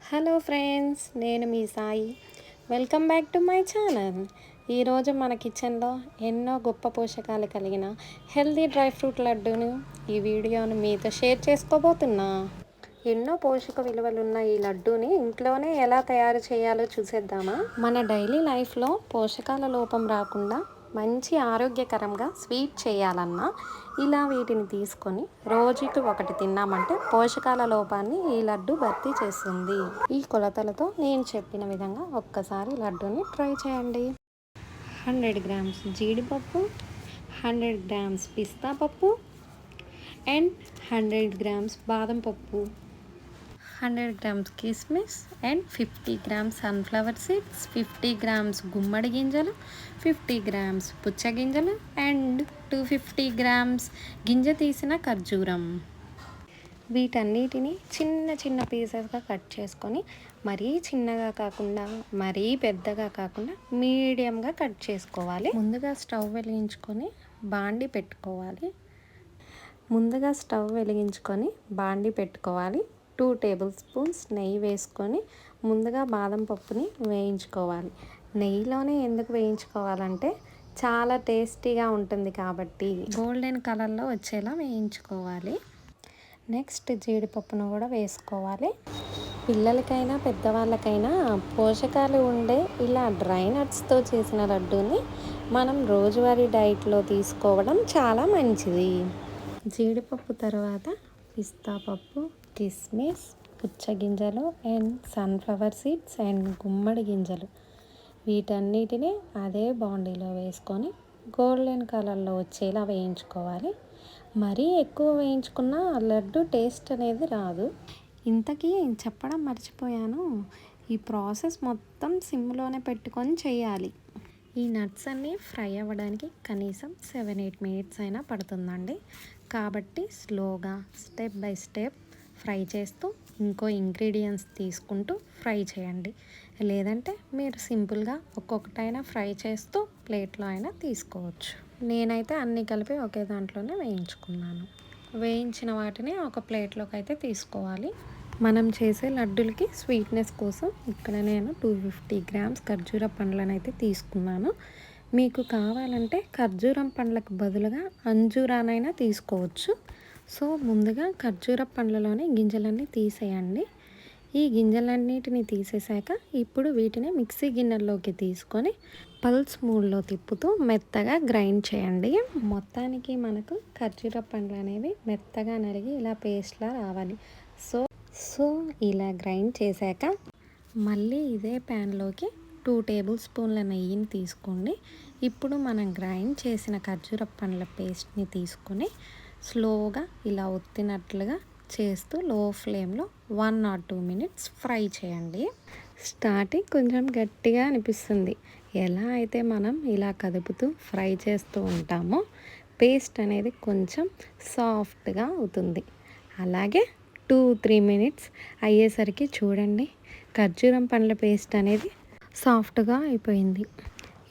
Hello friends, నేను మీ Sai. Welcome back to my channel. ఈరోజు మన కిచెన్లో ఎన్నో గొప్ప పోషకాలు కలిగిన హెల్దీ డ్రై ఫ్రూట్ లడ్డూను ఈ వీడియోను మీతో షేర్ చేసుకోబోతున్నా. ఎన్నో పోషక విలువలున్న ఈ లడ్డూని ఇంట్లోనే ఎలా తయారు చేయాలో చూసేద్దామా. మన డైలీ లైఫ్లో పోషకాల లోపం రాకుండా మంచి ఆరోగ్యకరంగా స్వీట్ చేయాలన్నా ఇలా వీటిని తీసుకొని రోజుకి ఒకటి తిన్నామంటే పోషకాల లోపాన్ని ఈ లడ్డు భర్తీ చేస్తుంది. ఈ కొలతలతో నేను చెప్పిన విధంగా ఒక్కసారి లడ్డూని ట్రై చేయండి. 100 గ్రామ్స్ జీడిపప్పు, 100 గ్రామ్స్ పిస్తా పప్పు అండ్ 100 గ్రామ్స్ బాదం పప్పు, 100 గ్రామ్స్ కిస్మిస్ and 50 grams sunflower seeds, 50 grams గుమ్మడి గింజలు, 50 గ్రామ్స్ పుచ్చగింజలు అండ్ 250 గ్రామ్స్ గింజ తీసిన ఖర్జూరం. వీటన్నిటిని చిన్న చిన్న పీసెస్గా కట్ చేసుకొని మరీ చిన్నగా కాకుండా మరీ పెద్దగా కాకుండా మీడియంగా కట్ చేసుకోవాలి. ముందుగా స్టవ్ వెలిగించుకొని బాండి పెట్టుకోవాలి. 2 టేబుల్ స్పూన్స్ నెయ్యి వేసుకొని ముందుగా బాదం పప్పుని వేయించుకోవాలి. నెయ్యిలోనే ఎందుకు వేయించుకోవాలంటే చాలా టేస్టీగా ఉంటుంది కాబట్టి గోల్డెన్ కలర్లో వచ్చేలా వేయించుకోవాలి. నెక్స్ట్ జీడిపప్పును కూడా వేసుకోవాలి. పిల్లలకైనా పెద్దవాళ్ళకైనా పోషకాలు ఉండే ఇలా డ్రై నట్స్తో చేసిన లడ్డూని మనం రోజువారీ డైట్లో తీసుకోవడం చాలా మంచిది. జీడిపప్పు తర్వాత పిస్తా పప్పు, కిస్మిస్, పుచ్చగింజలు అండ్ సన్ఫ్లవర్ సీడ్స్ అండ్ గుమ్మడి గింజలు వీటన్నిటిని అదే బాండీలో వేసుకొని గోల్డెన్ కలర్లో వచ్చేలా వేయించుకోవాలి. మరీ ఎక్కువ వేయించుకున్న లడ్డు టేస్ట్ అనేది రాదు. ఇంతకీ చెప్పడం మర్చిపోయాను, ఈ ప్రాసెస్ మొత్తం సిమ్లోనే పెట్టుకొని చేయాలి. ఈ నట్స్ అన్నీ ఫ్రై అవ్వడానికి కనీసం 7-8 మినిట్స్ అయినా పడుతుందండి. కాబట్టి స్లోగా స్టెప్ బై స్టెప్ ఫ్రై చేస్తూ ఇంకో ఇంగ్రీడియంట్స్ తీసుకుంటూ ఫ్రై చేయండి. లేదంటే మీరు సింపుల్గా ఒక్కొక్కటైనా ఫ్రై చేస్తూ ప్లేట్లో అయినా తీసుకోవచ్చు. నేనైతే అన్నీ కలిపి ఒకే దాంట్లోనే వేయించుకున్నాను. వేయించిన వాటిని ఒక ప్లేట్లోకి అయితే తీసుకోవాలి. మనం చేసే లడ్డులకి స్వీట్నెస్ కోసం ఇక్కడ నేను 250 గ్రామ్స్ ఖర్జూర పండ్లను అయితే తీసుకున్నాను. మీకు కావాలంటే ఖర్జూరం పండ్లకు బదులుగా అంజూరానైనా తీసుకోవచ్చు. సో ముందుగా ఖర్జూర పండ్లలోని గింజలన్నీ తీసేయండి. ఈ గింజలన్నిటిని తీసేసాక ఇప్పుడు వీటిని మిక్సీ గిన్నెల్లోకి తీసుకొని పల్స్ మూడ్లో తిప్పుతూ మెత్తగా గ్రైండ్ చేయండి. మొత్తానికి మనకు ఖర్జూర పండ్లు అనేవి మెత్తగా నలిగి ఇలా పేస్ట్లా రావాలి. సో ఇలా గ్రైండ్ చేశాక మళ్ళీ ఇదే ప్యాన్లోకి 2 టేబుల్ స్పూన్ల నెయ్యిని తీసుకోండి. ఇప్పుడు మనం గ్రైండ్ చేసిన ఖర్జూర పండ్ల పేస్ట్ని తీసుకొని స్లోగా ఇలా ఒత్తినట్లుగా చేస్తూ లో ఫ్లేమ్లో 1 or 2 మినిట్స్ ఫ్రై చేయండి. స్టార్టింగ్ కొంచెం గట్టిగా అనిపిస్తుంది. ఎలా అయితే మనం ఇలా కదుపుతూ ఫ్రై చేస్తూ ఉంటామో పేస్ట్ అనేది కొంచెం సాఫ్ట్గా అవుతుంది. అలాగే 2-3 మినిట్స్ అయ్యేసరికి చూడండి, ఖర్జూరం పండ్ల పేస్ట్ అనేది సాఫ్ట్గా అయిపోయింది.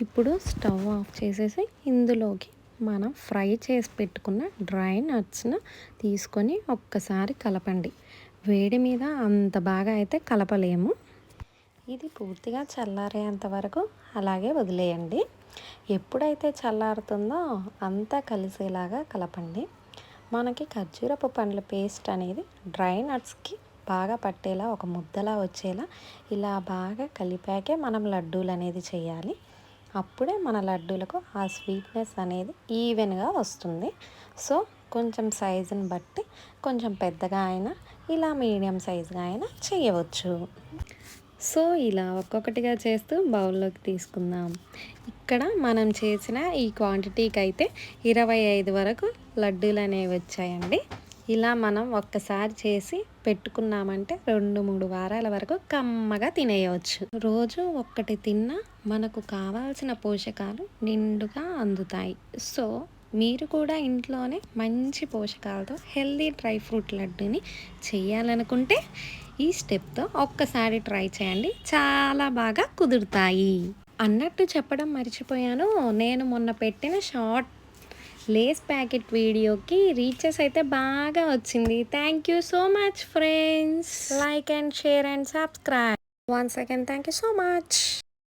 ఇప్పుడు స్టవ్ ఆఫ్ చేసేసి ఇందులోకి మనం ఫ్రై చేసి పెట్టుకున్న డ్రై నట్స్ను తీసుకొని ఒక్కసారి కలపండి. వేడి మీద అంత బాగా అయితే కలపలేము. ఇది పూర్తిగా చల్లారేంత వరకు అలాగే వదిలేయండి. ఎప్పుడైతే చల్లారుతుందో అంతా కలిసేలాగా కలపండి. మనకి ఖర్జూరపు పండ్ల పేస్ట్ అనేది డ్రై నట్స్కి బాగా పట్టేలా ఒక ముద్దలా వచ్చేలా ఇలా బాగా కలిపాకే మనం లడ్డూలు అనేది చేయాలి. అప్పుడే మన లడ్డూలకు ఆ స్వీట్నెస్ అనేది ఈవెన్గా వస్తుంది. సో కొంచెం సైజుని బట్టి కొంచెం పెద్దగా అయినా ఇలా మీడియం సైజుగా అయినా చేయవచ్చు. సో ఇలా ఒక్కొక్కటిగా చేస్తూ బౌల్లోకి తీసుకుందాం. ఇక్కడ మనం చేసిన ఈ క్వాంటిటీకి అయితే 25 వరకు లడ్డూలు అనేవి వచ్చాయండి. ఇలా మనం ఒక్కసారి చేసి పెట్టుకున్నామంటే 2-3 వారాల వరకు కమ్మగా తినేయవచ్చు. రోజు ఒక్కటి తిన్నా మనకు కావాల్సిన పోషకాలు నిండుగా అందుతాయి. సో మీరు కూడా ఇంట్లోనే మంచి పోషకాలతో హెల్దీ డ్రై ఫ్రూట్ లడ్డూని చేయాలనుకుంటే ఈ స్టెప్తో ఒక్కసారి ట్రై చేయండి, చాలా బాగా కుదురుతాయి. అన్నట్టు చెప్పడం మర్చిపోయాను, నేను మొన్న పెట్టిన షార్ట్ లేస్ ప్యాకెట్ వీడియోకి రీచెస్ అయితే బాగా వచ్చింది. Thank you so much friends. Like and share and subscribe. Once again thank you so much.